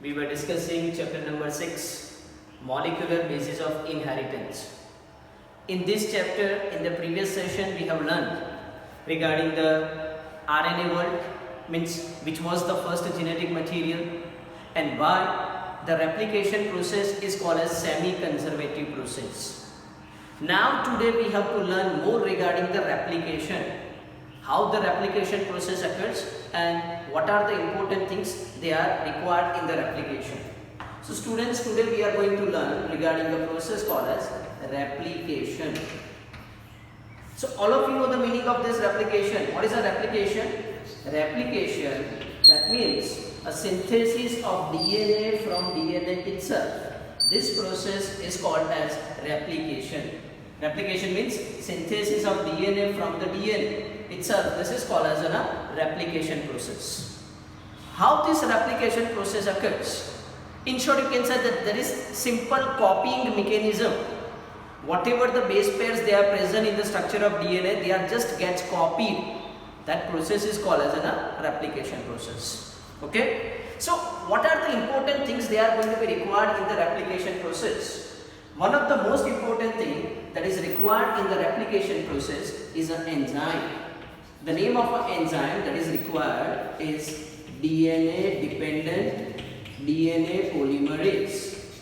we were discussing chapter number 6, molecular basis of inheritance. In this chapter, in the previous session, we have learned regarding the RNA world, means which was the first genetic material, and why the replication process is called as semi-conservative process. Now today we have to learn more regarding the replication, how the replication process occurs and what are the important things they are required in the replication. So students, today we are going to learn regarding the process called as replication. So all of you know the meaning of this replication. What is a replication? Replication, that means a synthesis of DNA from DNA itself. This process is called as replication. Replication means synthesis of DNA from the DNA itself. This is called as a replication process. How this replication process occurs? In short, you can say that there is simple copying mechanism. Whatever the base pairs they are present in the structure of DNA, they are just gets copied. That process is called as a replication process. Okay. So what are the important things they are going to be required in the replication process? One of the most important thing that is required in the replication process is an enzyme. The name of an enzyme that is required is DNA dependent DNA polymerase.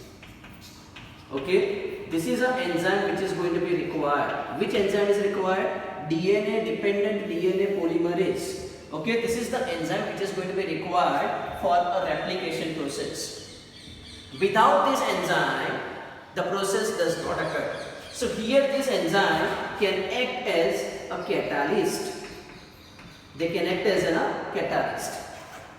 Okay, this is an enzyme which is going to be required. Which enzyme is required? DNA dependent DNA polymerase. Okay, this is the enzyme which is going to be required for a replication process. Without this enzyme, the process does not occur. So here this enzyme can act as a catalyst. They can act as a catalyst.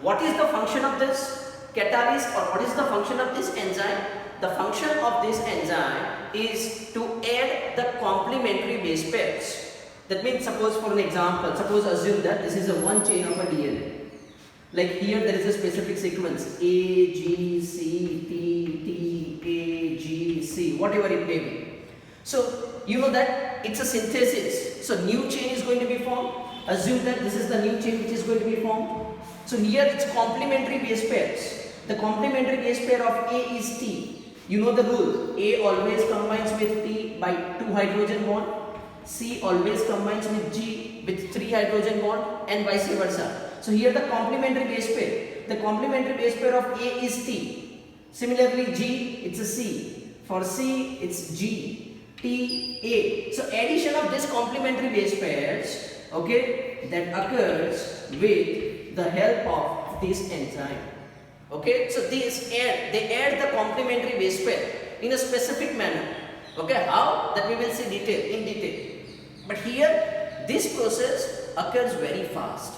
What is the function of this catalyst, or what is the function of this enzyme? The function of this enzyme is to add the complementary base pairs. That means, suppose for an example, suppose assume that this is a one chain of a DNA. Like here there is a specific sequence A, G, C, T, T, A, G, C, whatever it may be. So you know that it's a synthesis. So new chain is going to be formed. Assume that this is the new chain which is going to be formed. So here it's complementary base pairs. The complementary base pair of A is T. You know the rule. A always combines with T by 2 hydrogen bond. C always combines with G with 3 hydrogen bond, and vice versa. So here the complementary base pair. The complementary base pair of A is T. Similarly G, it's a C. For C, it's G, T, A. So addition of this complementary base pairs, okay, that occurs with the help of this enzyme. Okay, so they add the complementary base pair in a specific manner. Okay, how? That we will see in detail. But here, this process occurs very fast.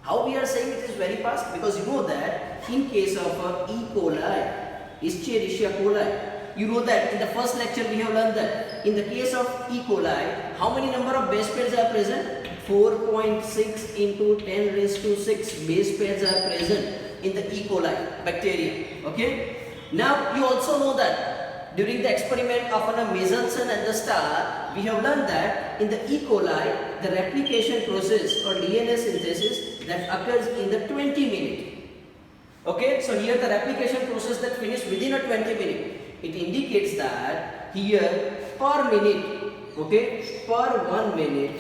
How we are saying it is very fast? Because you know that in case of E. coli, Escherichia coli, you know that in the first lecture we have learned that in the case of E. coli, how many number of base pairs are present? 4.6 into 10 raised to 6 base pairs are present in the E. coli bacteria. Okay. Now you also know that during the experiment of a mesalcin and the star, we have learned that in the E. coli, the replication process or DNA synthesis that occurs in the 20 minutes. Okay, so here the replication process that finished within a 20 minutes. It indicates that here per minute, okay, per 1 minute,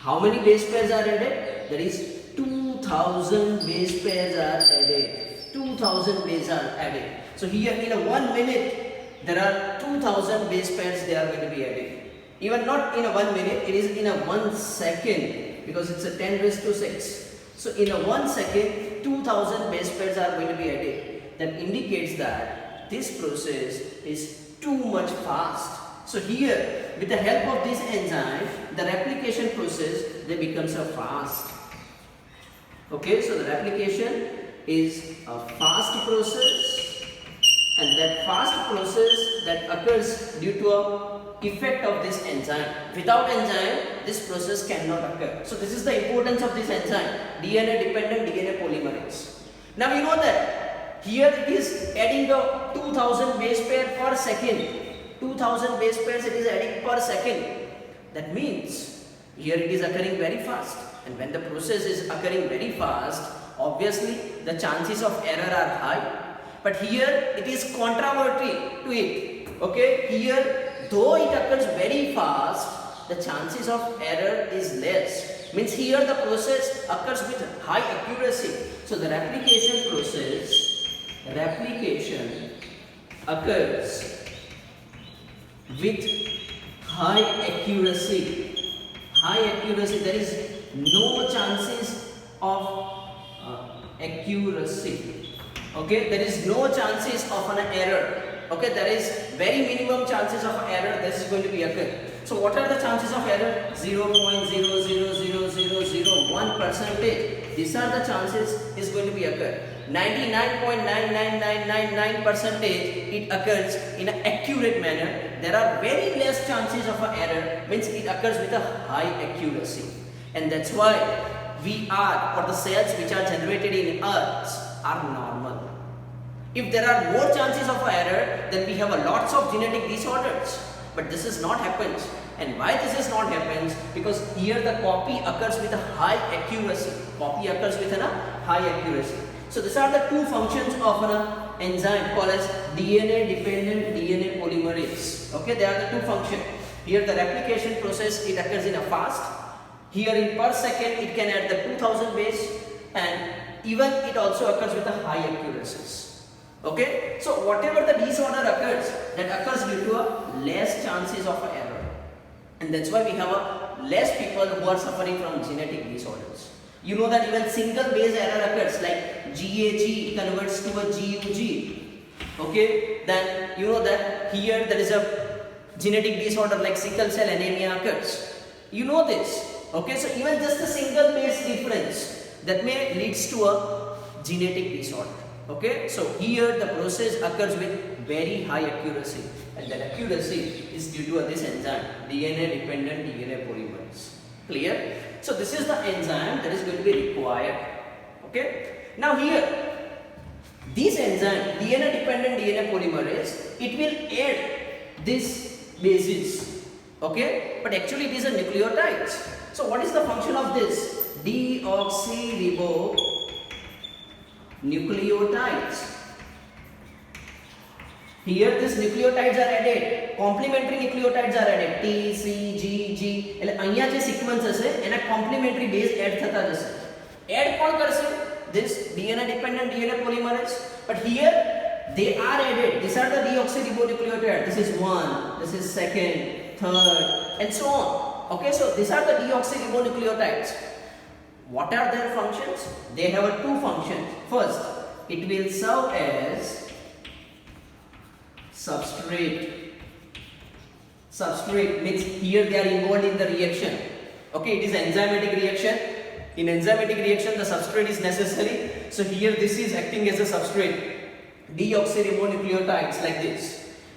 how many base pairs are added? That is 2000 base pairs are added. 2000 base are added. So here in a 1 minute, there are 2000 base pairs they are going to be added. Even not in a 1 minute, it is in a 1 second, because it's a 10 raised to 6. So in a 1 second, 2000 base pairs are going to be added. That indicates that this process is too much fast. So here, with the help of this enzyme, the replication process, they becomes a fast. Okay, so the replication is a fast process, and that fast process that occurs due to a effect of this enzyme. Without enzyme, this process cannot occur. So this is the importance of this enzyme, DNA dependent DNA polymerase. Now you know that here it is adding the 2000 base pair per second. 2000 base pairs it is adding per second. That means here it is occurring very fast. And when the process is occurring very fast, obviously the chances of error are high, but here it is contrary to it. Okay, here though it occurs very fast, the chances of error is less. Means here the process occurs with high accuracy. So the replication occurs with high accuracy. High accuracy, there is no chances of accuracy. Okay, there is no chances of an error. Okay, there is very minimum chances of error. This is going to be occur. So what are the chances of error? 0.0000001%. These are the chances is going to be occur. 99.99999% it occurs in an accurate manner. There are very less chances of an error, means it occurs with a high accuracy. And that's why we are, or the cells which are generated in us are normal. If there are more chances of error, then we have a lots of genetic disorders. But this is not happens. And why this is not happens? Because here the copy occurs with a high accuracy. Copy occurs with a high accuracy. So these are the two functions of an enzyme called as DNA dependent DNA polymerase. Okay, they are the two functions. Here the replication process, it occurs in a fast. Here in per second it can add the 2000 base, and even it also occurs with a high accuracies. Okay, so whatever the disorder occurs, that occurs due to a less chances of error, and that's why we have a less people who are suffering from genetic disorders. You know that even single base error occurs, like GAG converts to a GUG. Okay, then you know that here there is a genetic disorder like sickle cell anemia occurs. You know this. Okay, so even just a single base difference that may leads to a genetic disorder. Okay, so here the process occurs with very high accuracy, and that accuracy is due to this enzyme, DNA dependent DNA polymerase. Clear? So this is the enzyme that is going to be required. Okay, now here this enzyme DNA dependent DNA polymerase, it will add this bases. Okay, but actually it is a nucleotides. So what is the function of this? Deoxyribonucleotides. Here these nucleotides are added, complementary nucleotides are added, T, C, G, G. એટલે અહીંયા જે sequence હશે એના complementary base add થતા જશે. Add કોણ કરશે? This DNA dependent DNA polymerase. But here they are added. These are the deoxyribonucleotides. This is one, this is second, third, and so on. Okay, so these are the deoxyribonucleotides. What are their functions? They have two functions. First, it will serve as substrate. Substrate means here they are involved in the reaction. Okay, it is enzymatic reaction. In enzymatic reaction, the substrate is necessary. So here this is acting as a substrate. Deoxyribonucleotides like this.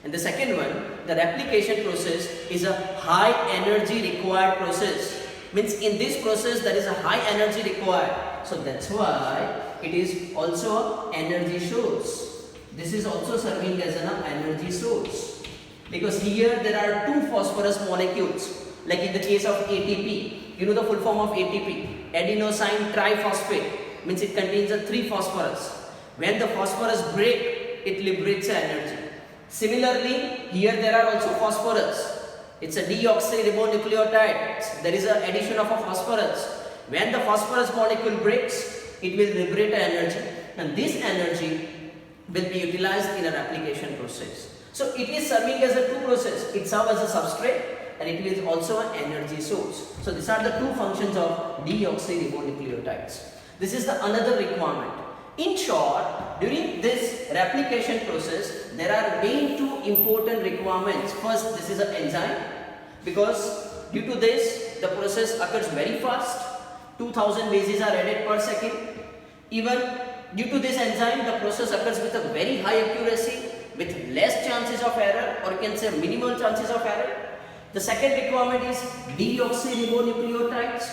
And the second one, the replication process is a high energy required process. Means in this process there is a high energy required. So that's why it is also an energy source. This is also serving as an energy source. Because here there are two phosphorus molecules. Like in the case of ATP. You know the full form of ATP. Adenosine triphosphate. Means it contains a 3 phosphorus. When the phosphorus break, it liberates energy. Similarly, here there are also phosphorus. It's a deoxyribonucleotide. There is an addition of a phosphorus. When the phosphorus molecule breaks, it will liberate energy, and this energy will be utilized in a replication process. So it is serving as a two process. It serves as a substrate, and it is also an energy source. So these are the two functions of deoxyribonucleotides. This is the another requirement. In short, during this replication process, there are main two important requirements. First, this is an enzyme, because due to this, the process occurs very fast. 2000 bases are added per second. Even due to this enzyme, the process occurs with a very high accuracy, with less chances of error, or you can say minimal chances of error. The second requirement is deoxyribonucleotides,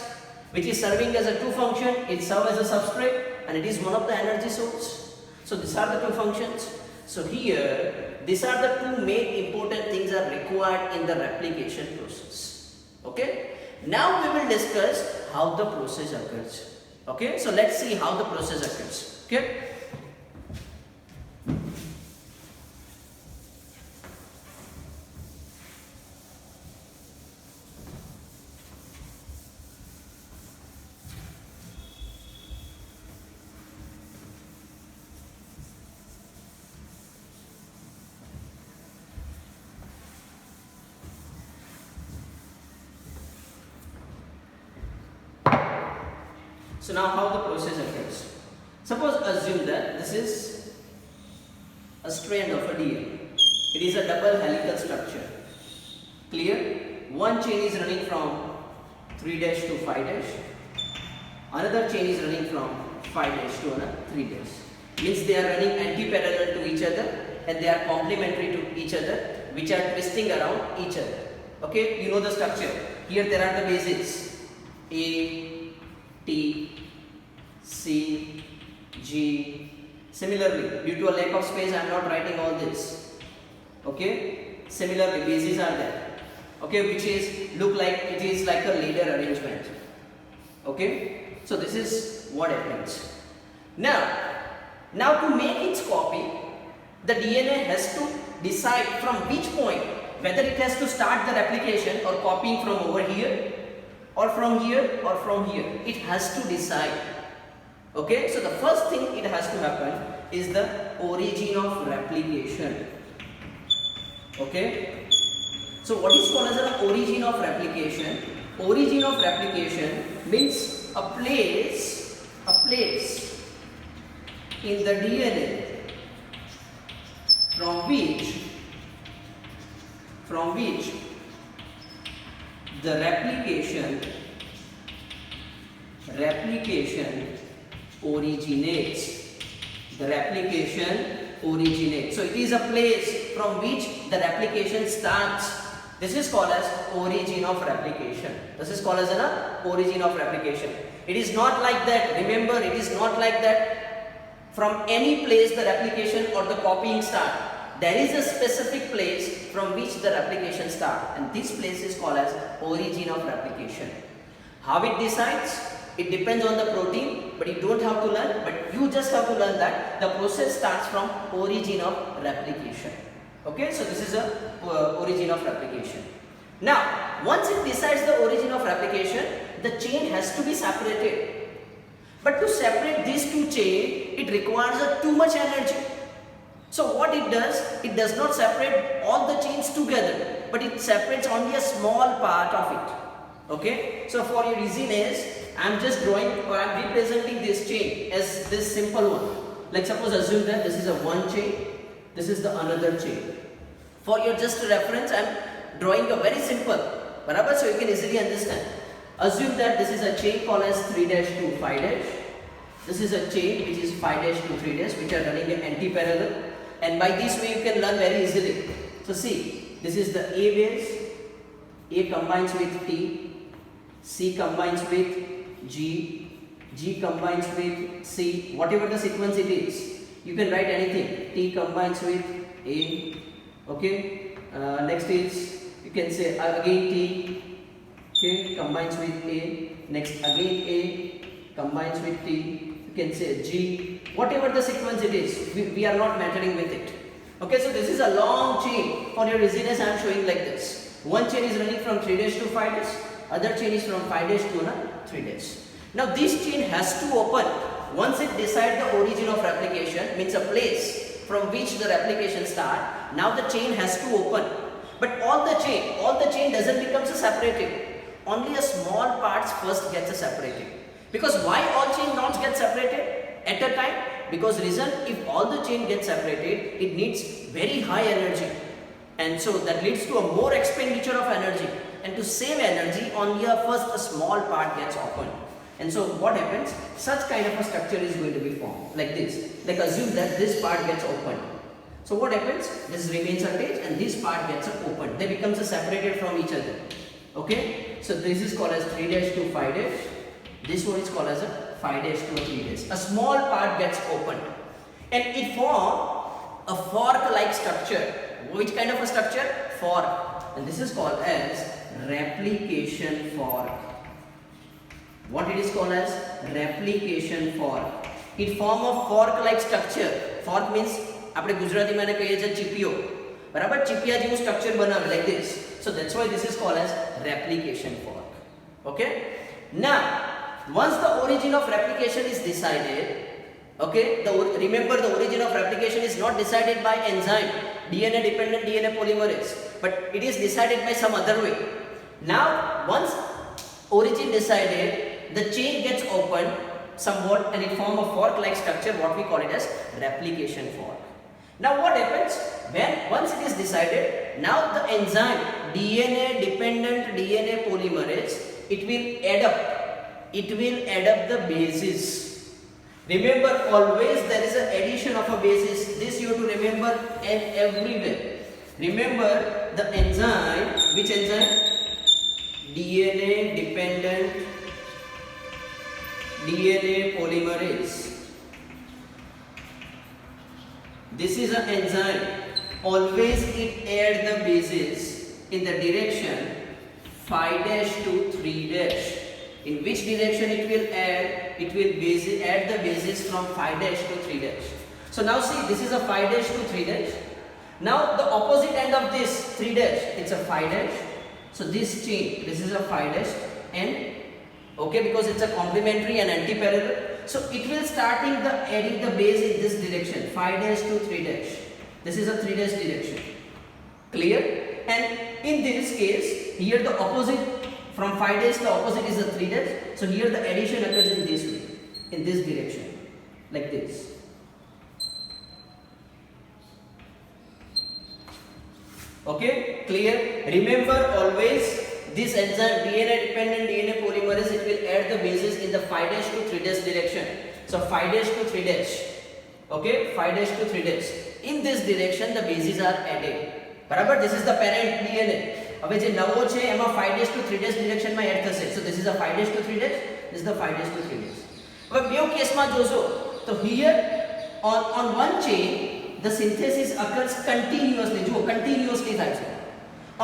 which is serving as a two function. It serves as a substrate, and it is one of the energy source. So these are the two functions. So here, these are the two main important things are required in the replication process. Okay. Now we will discuss how the process occurs. Okay, so let's see how the process occurs. Okay. So now how the process occurs. Suppose assume that this is a strand of a DNA. It is a double helical structure. Clear? One chain is running from 3' to 5'. Another chain is running from 5' to another 3'. Means they are running anti-parallel to each other and they are complementary to each other, which are twisting around each other. Okay, you know the structure. Here there are the bases A, T, C, G. Similarly, due to a lack of space, I am not writing all this. Okay. Similarly, bases are there. Okay, which is look like it is like a ladder arrangement. Okay. So this is what happens. Now to make its copy, the DNA has to decide from which point whether it has to start the replication or copying from over here or from here or from here. It has to decide. Okay, so the first thing it has to happen is the origin of replication. Okay, so what is called as an origin of replication? Origin of replication means a place in the DNA from which the replication originates. So it is a place from which the replication starts. This is called as origin of replication. It is not like that. Remember, it is not like that from any place the replication or the copying start. There is a specific place from which the replication starts, and this place is called as origin of replication. How it decides? It depends on the protein, but you don't have to learn, but you just have to learn that the process starts from origin of replication. Okay, so this is a origin of replication. Now, once it decides the origin of replication, the chain has to be separated. But to separate these two chains, it requires too much energy. So what it does not separate all the chains together, but it separates only a small part of it. Okay, so for your easiness, I am just drawing or I am representing this chain as this simple one. Like suppose assume that this is a one chain, this is the another chain. For your just reference, I am drawing a very simple, so you can easily understand. Assume that this is a chain called as 3' to 5'. This is a chain which is 5' to 3', which are running an anti-parallel, and by this way you can learn very easily. So see, this is the A base, A combines with T, C combines with G, G combines with C, whatever the sequence it is, you can write anything. T combines with A, okay. Next is, you can say again T, okay, combines with A. Next again A combines with T. You can say G, whatever the sequence it is. We are not mattering with it. Okay, so this is a long chain. For your easiness, I am showing like this. One chain is running from 3' to 5'. Other chain is from 5' to 3'. Now this chain has to open once it decides the origin of replication, means a place from which the replication start. Now the chain has to open, but all the chain doesn't become separated. Only a small parts first gets separated. Because why all chain not get separated at a time? Because reason, if all the chain gets separated, it needs very high energy, and so that leads to a more expenditure of energy. And to save energy, only first a small part gets opened. And so what happens? Such kind of a structure is going to be formed like this. Like assume that this part gets opened. So what happens? This remains attached and this part gets opened. They become separated from each other. Okay. So this is called as 3' to 5'. This one is called as a 5' to 3'. A small part gets opened and it forms a fork-like structure. Which kind of a structure? Fork. And this is called as replication fork. what it is called as replication fork. It form a fork like structure. Fork means આપણે ગુજરાતીમાં એને કહીએ છીએ ચીપિયો, બરાબર? ચીપિયા જેવું structure બનાવે like this. So that's why this is called as replication fork. Okay? Now, once the origin of replication is decided, okay, remember the origin of replication is not decided by enzyme, DNA dependent DNA polymerase, but it is decided by some other way. Now, once origin decided, the chain gets opened somewhat and it form a fork like structure, what we call it as replication fork. Now what happens when once it is decided, now the enzyme DNA dependent DNA polymerase, it will add up the bases. Remember, always there is an addition of a basis. This you have to remember and everywhere. Remember the enzyme, which enzyme? DNA dependent DNA polymerase. This is an enzyme. Always it add the bases in the direction 5' to 3'. In which direction it will add? It will add the bases from 5' to 3'. So now see, this is a 5' to 3'. Now the opposite end of this 3', it's a 5'. So this chain, this is a 5' and okay, because it's a complementary and anti-parallel. So it will starting the adding the base in this direction 5' to 3'. This is a 3' direction. Clear? And in this case, here the opposite from 5' the opposite is a 3'. So here the addition occurs in this way, in this direction, like this. Okay, clear? Remember always this enzyme DNA dependent DNA polymerase, it will add the bases in the 5' to 3' direction. So 5' to 3'. Okay, 5' to 3'. In this direction the bases are added. બરાબર? This is the parent DNA. હવે જે નવો છે એમાં 5' to 3' direction માં add થશે. So this is a 5' to 3'. This is the 5' to 3'. હવે બે કેસમાં જોશો તો here on one chain the synthesis occurs continuously. જુઓ, continuously થાય છે.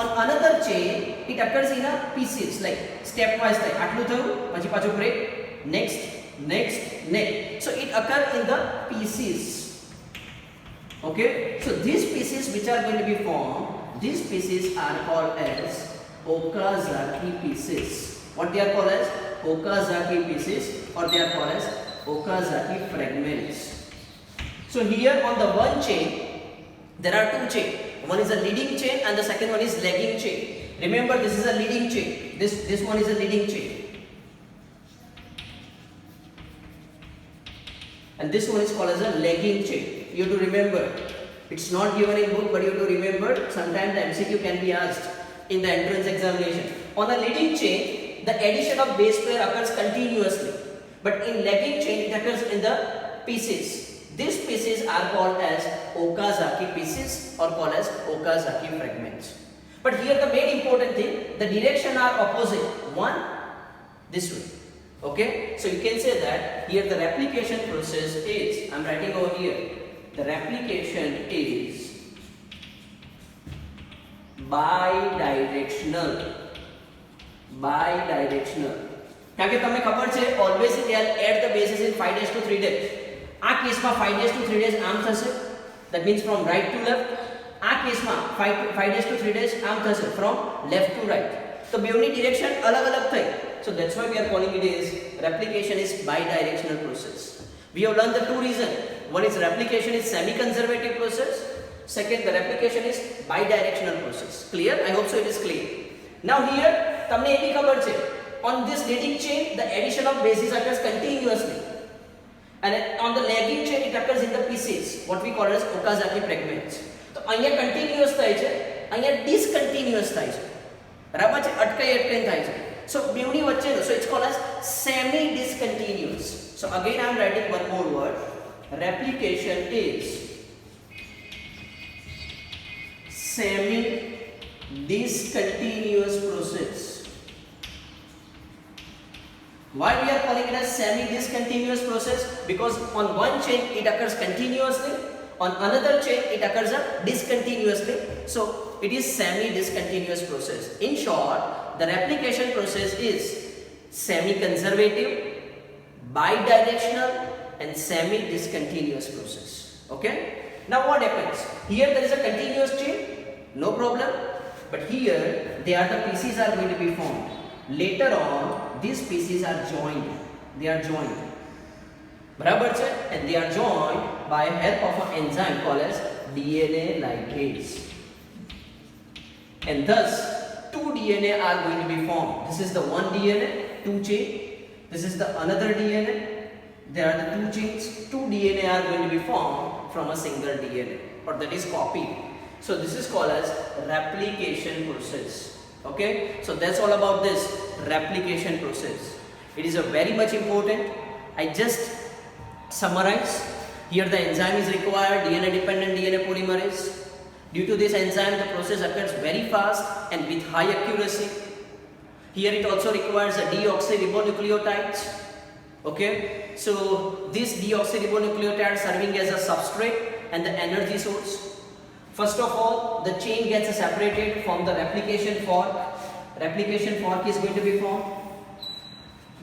On another chain it occurs in a pieces, like stepwise થાય. આટલું થયું, પછી પાછું break, next. So it occurs in the pieces. Okay, so these pieces which are going to be formed, these pieces are called as Okazaki pieces. What they are called as? Okazaki pieces, or they are called as Okazaki fragments. So here on the one chain there are two chains. One is a leading chain and the second one is lagging chain. Remember, this is a leading chain. This one is a leading chain. And this one is called as a lagging chain. You have to remember. It's not given in book, but you have to remember. Sometimes the MCQ can be asked in the entrance examination. On a leading chain, the addition of base pair occurs continuously. But in lagging chain, it occurs in the pieces. These pieces are called as Okazaki pieces or called as Okazaki fragments. But here the main important thing, the direction are opposite. One, this way. Okay, so you can say that here the replication process is, I'm writing over here, the replication is bidirectional. કારણ કે તમને ખબર છે always it add the bases in 5' to 3'. આ કેસમાં 5' to 3' આમ થશે, that means from right to left. આ કેસમાં 5' to 3' આમ થશે, from left to right. તો બેવની ડિરેક્શન અલગ-અલગ થઈ. So that's why we are calling it as replication is bidirectional process. We have learned the two reasons. One is replication is semi-conservative process. Second, the replication is bidirectional process. Clear? I hope so it is clear. Now here, તમને એ બી ખબર છે, on this leading chain, the addition of bases occurs continuously. And on the lagging chain, it occurs in the pieces, what we call as Okazaki fragments. તો અહીંયા continuous થાય છે, અહીંયા discontinuous થાય છે. બરાબર છે? અટકાઈને થાય છે. So બેવની વચ્ચેનો, so it's called as semi-discontinuous. So again I am writing one more word. Replication is semi-discontinuous process. Why we are calling it as semi-discontinuous process? Because on one chain it occurs continuously, on another chain it occurs discontinuously. So it is semi-discontinuous process. In short, the replication process is semi-conservative, bidirectional and semi-discontinuous process. Okay. Now what happens? Here there is a continuous chain, no problem. But here the pieces are going to be formed. Later on, these pieces are joined. They are joined. बराबर है? And they are joined by help of an enzyme called as DNA ligase. And thus, two DNA are going to be formed. This is the one DNA, two chain. This is the another DNA. There are the two chains. Two DNA are going to be formed from a single DNA, or that is copied. So this is called as replication process. Okay. So that's all about this replication process. It is a very much important. I just summarize. Here the enzyme is required, DNA dependent DNA polymerase. Due to this enzyme, the process occurs very fast and with high accuracy. Here it also requires a deoxyribonucleotides. Okay, so this deoxyribonucleotide serving as a substrate and the energy source. First of all, the chain gets separated from the replication fork. Replication fork is going to be formed.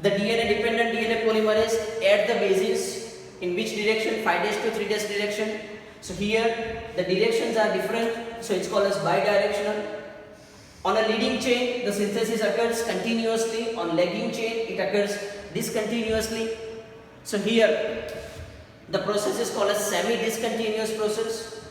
The DNA dependent DNA polymerase at the bases. In which direction? 5' to 3' direction. So here the directions are different, so it's called as bidirectional. On a leading chain, the synthesis occurs continuously. On lagging chain, it occurs discontinuously. So here the process is called as semi-discontinuous process.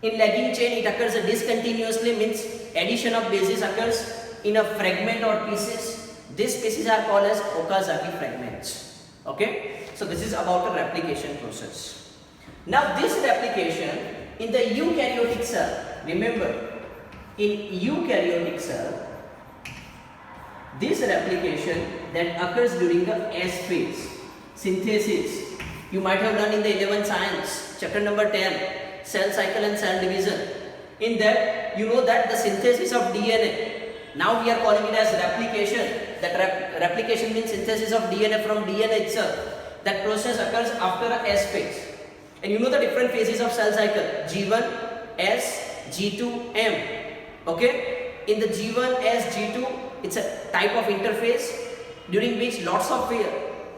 In lagging chain, it occurs discontinuously, means addition of bases occurs in a fragment or pieces. These pieces are called as Okazaki fragments. Okay, so this is about a replication process. Now this replication in the eukaryotic cell, remember, in eukaryotic cell, this replication that occurs during the S phase, synthesis. You might have learned in the 11th science, chapter number 10, cell cycle and cell division. In that, you know that the synthesis of DNA, now we are calling it as replication. That replication means synthesis of DNA from DNA itself. That process occurs after a S phase. And you know the different phases of cell cycle, G1, S, G2, M. Okay, in the G1, S, G2, it's a type of interphase during which lots of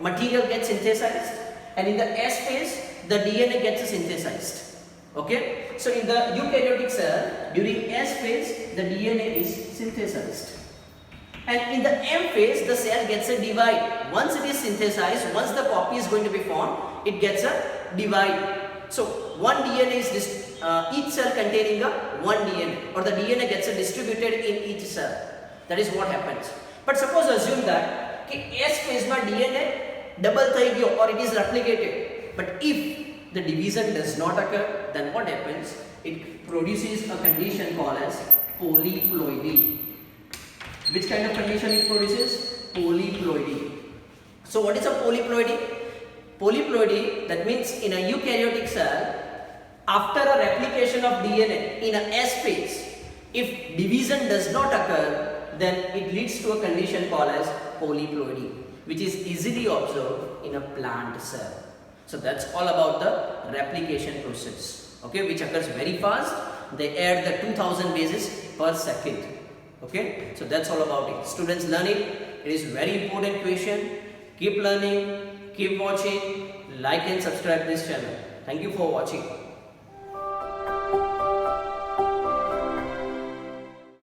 material gets synthesized, and in the S phase, the DNA gets synthesized. Okay, so in the eukaryotic cell, during S phase, the DNA is synthesized. And in the M phase, the cell gets a divide. Once it is synthesized, once the copy is going to be formed, it gets a divide. So one DNA is each cell containing one DNA, or the DNA gets distributed in each cell. That is what happens. But suppose assume that S phase ma DNA double thai gyo, or it is replicated. But if the division does not occur, then what happens? It produces a condition called as polyploidy. Which kind of condition it produces? Polyploidy. So what is a polyploidy? Polyploidy, that means in a eukaryotic cell, after a replication of DNA in a S phase, if division does not occur, then it leads to a condition called as polyploidy, which is easily observed in a plant cell. So that's all about the replication process, okay, which occurs very fast. They add the 2000 bases per second. Okay, so that's all about it. Students, learn it. It is very important question. Keep learning, keep watching, like and subscribe this channel. Thank you for watching.